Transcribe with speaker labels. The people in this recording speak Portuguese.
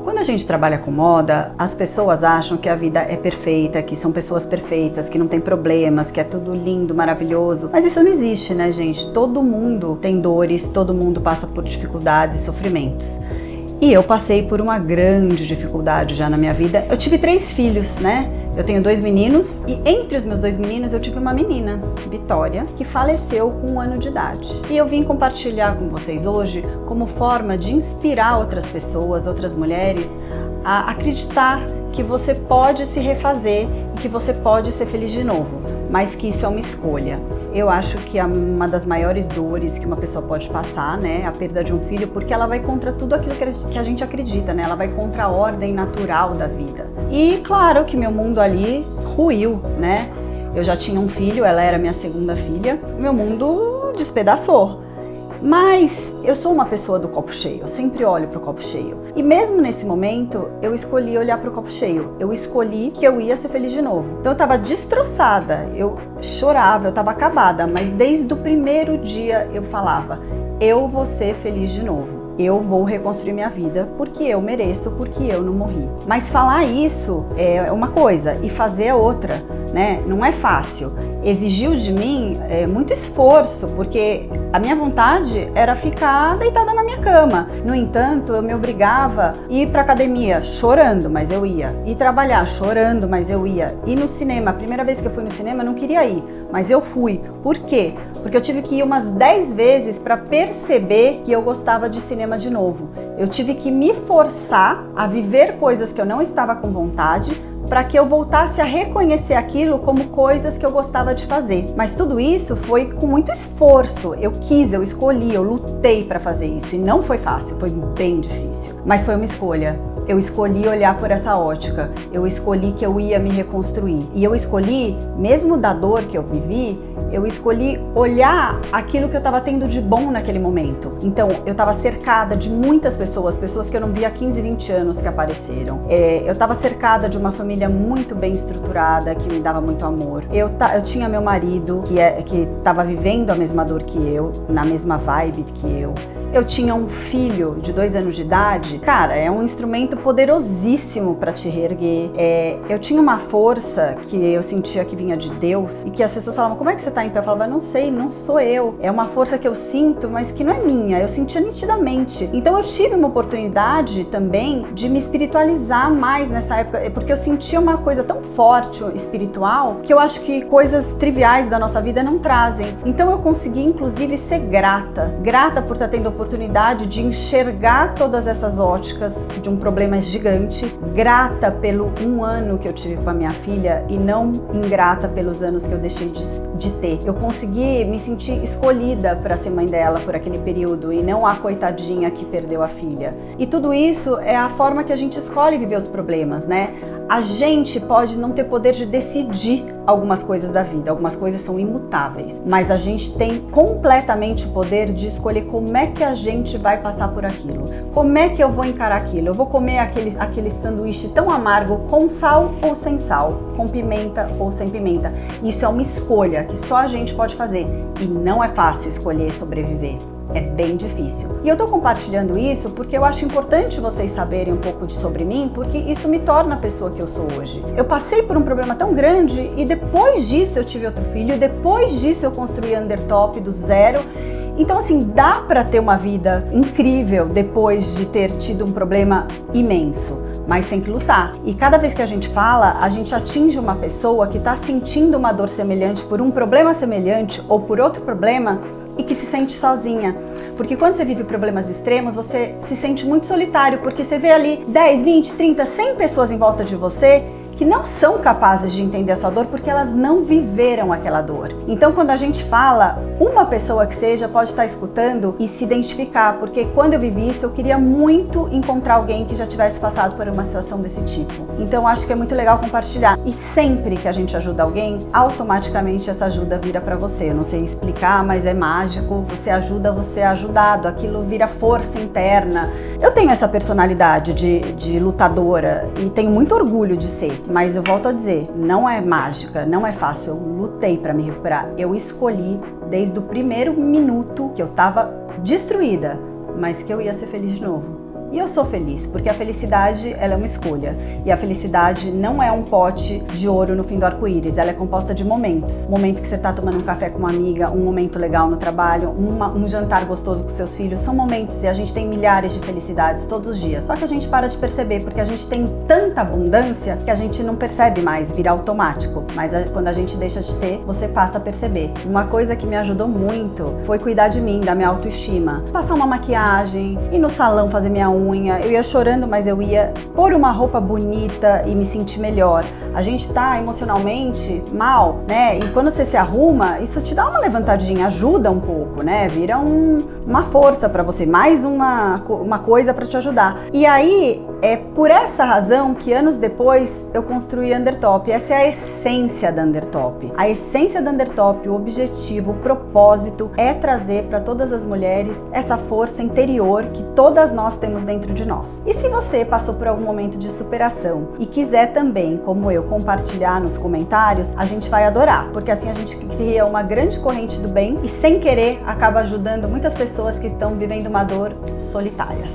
Speaker 1: Quando a gente trabalha com moda, as pessoas acham que a vida é perfeita, que são pessoas perfeitas, que não tem problemas, que é tudo lindo, maravilhoso. Mas isso não existe, né, gente? Todo mundo tem dores, todo mundo passa por dificuldades e sofrimentos. E eu passei por uma grande dificuldade já na minha vida. Eu tive 3 filhos, né? Eu tenho 2 meninos e entre os meus 2 meninos eu tive uma menina, Vitória, que faleceu com 1 ano de idade. E eu vim compartilhar com vocês hoje como forma de inspirar outras pessoas, outras mulheres, a acreditar que você pode se refazer e que você pode ser feliz de novo, mas que isso é uma escolha. Eu acho que é uma das maiores dores que uma pessoa pode passar, né, a perda de um filho, porque ela vai contra tudo aquilo que a gente acredita, né, ela vai contra a ordem natural da vida. E claro que meu mundo ali ruiu, né, eu já tinha um filho, ela era minha segunda filha, meu mundo despedaçou. Mas eu sou uma pessoa do copo cheio, eu sempre olho para o copo cheio. E mesmo nesse momento, eu escolhi olhar para o copo cheio. Eu escolhi que eu ia ser feliz de novo. Então eu estava destroçada, eu chorava, eu estava acabada. Mas desde o primeiro dia eu falava, eu vou ser feliz de novo. Eu vou reconstruir minha vida porque eu mereço, porque eu não morri. Mas falar isso é uma coisa e fazer é outra, né? Não é fácil. Exigiu de mim muito esforço, porque a minha vontade era ficar deitada na minha cama. No entanto, eu me obrigava a ir para academia chorando, mas eu ia. Ir trabalhar chorando, mas eu ia. Ir no cinema, a primeira vez que eu fui no cinema eu não queria ir, mas eu fui. Por quê? Porque eu tive que ir umas 10 vezes para perceber que eu gostava de cinema de novo. Eu tive que me forçar a viver coisas que eu não estava com vontade, para que eu voltasse a reconhecer aquilo como coisas que eu gostava de fazer. Mas tudo isso foi com muito esforço. Eu quis, eu escolhi, eu lutei para fazer isso. E não foi fácil, foi bem difícil. Mas foi uma escolha. Eu escolhi olhar por essa ótica. Eu escolhi que eu ia me reconstruir. E eu escolhi, mesmo da dor que eu vivi, eu escolhi olhar aquilo que eu estava tendo de bom naquele momento. Então, eu estava cercada de muitas pessoas que eu não via há 15, 20 anos que apareceram. Eu estava cercada de uma família muito bem estruturada, que me dava muito amor. Eu tinha meu marido, que estava vivendo a mesma dor que eu, na mesma vibe que eu. Eu tinha um filho de 2 anos de idade. Cara, é um instrumento poderosíssimo para te reerguer. Eu tinha uma força que eu sentia que vinha de Deus e que as pessoas falavam, como é que você tá em pé? Eu falava, não sei, não sou eu. É uma força que eu sinto, mas que não é minha. Eu sentia nitidamente. Então eu tive uma oportunidade também de me espiritualizar mais nessa época, porque eu sentia uma coisa tão forte espiritual que eu acho que coisas triviais da nossa vida não trazem. Então eu consegui, inclusive, ser grata por estar tendo oportunidade de enxergar todas essas óticas de um problema gigante, grata pelo 1 ano que eu tive com a minha filha e não ingrata pelos anos que eu deixei de ter. Eu consegui me sentir escolhida para ser mãe dela por aquele período e não a coitadinha que perdeu a filha. E tudo isso é a forma que a gente escolhe viver os problemas, né? A gente pode não ter poder de decidir algumas coisas da vida, algumas coisas são imutáveis, mas a gente tem completamente o poder de escolher como é que a gente vai passar por aquilo, como é que eu vou encarar aquilo, eu vou comer aquele sanduíche tão amargo com sal ou sem sal, com pimenta ou sem pimenta. Isso é uma escolha que só a gente pode fazer e não é fácil escolher sobreviver. É bem difícil. E eu tô compartilhando isso porque eu acho importante vocês saberem um pouco sobre mim, porque isso me torna a pessoa que eu sou hoje. Eu passei por um problema tão grande e depois disso eu tive outro filho, e depois disso eu construí a Undertop do zero. Então, assim, dá pra ter uma vida incrível depois de ter tido um problema imenso. Mas tem que lutar. E cada vez que a gente fala, a gente atinge uma pessoa que está sentindo uma dor semelhante por um problema semelhante ou por outro problema e que se sente sozinha. Porque quando você vive problemas extremos, você se sente muito solitário, porque você vê ali 10, 20, 30, 100 pessoas em volta de você que não são capazes de entender a sua dor porque elas não viveram aquela dor. Então, quando a gente fala, uma pessoa que seja pode estar escutando e se identificar, porque quando eu vivi isso, eu queria muito encontrar alguém que já tivesse passado por uma situação desse tipo. Então, acho que é muito legal compartilhar. E sempre que a gente ajuda alguém, automaticamente essa ajuda vira pra você. Eu não sei explicar, mas é mágico. Você ajuda, você é ajudado. Aquilo vira força interna. Eu tenho essa personalidade de lutadora e tenho muito orgulho de ser. Mas eu volto a dizer, não é mágica, não é fácil. Eu lutei para me recuperar. Eu escolhi desde o primeiro minuto que eu estava destruída, mas que eu ia ser feliz de novo. E eu sou feliz, porque a felicidade, ela é uma escolha. E a felicidade não é um pote de ouro no fim do arco-íris, ela é composta de momentos. Um momento que você tá tomando um café com uma amiga, um momento legal no trabalho, um jantar gostoso com seus filhos, são momentos e a gente tem milhares de felicidades todos os dias. Só que a gente para de perceber, porque a gente tem tanta abundância que a gente não percebe mais, vira automático. Mas quando a gente deixa de ter, você passa a perceber. Uma coisa que me ajudou muito foi cuidar de mim, da minha autoestima. Passar uma maquiagem, ir no salão fazer minha unha. Eu ia chorando, mas eu ia pôr uma roupa bonita e me sentir melhor. A gente tá emocionalmente mal, né? E quando você se arruma, isso te dá uma levantadinha, ajuda um pouco, né? Vira uma força pra você, mais uma coisa pra te ajudar. E aí, é por essa razão que anos depois eu construí a Undertop. Essa é a essência da Undertop. A essência da Undertop, o objetivo, o propósito é trazer para todas as mulheres essa força interior que todas nós temos dentro de nós. E se você passou por algum momento de superação e quiser também, como eu, compartilhar nos comentários, a gente vai adorar, porque assim a gente cria uma grande corrente do bem e sem querer acaba ajudando muitas pessoas que estão vivendo uma dor solitárias.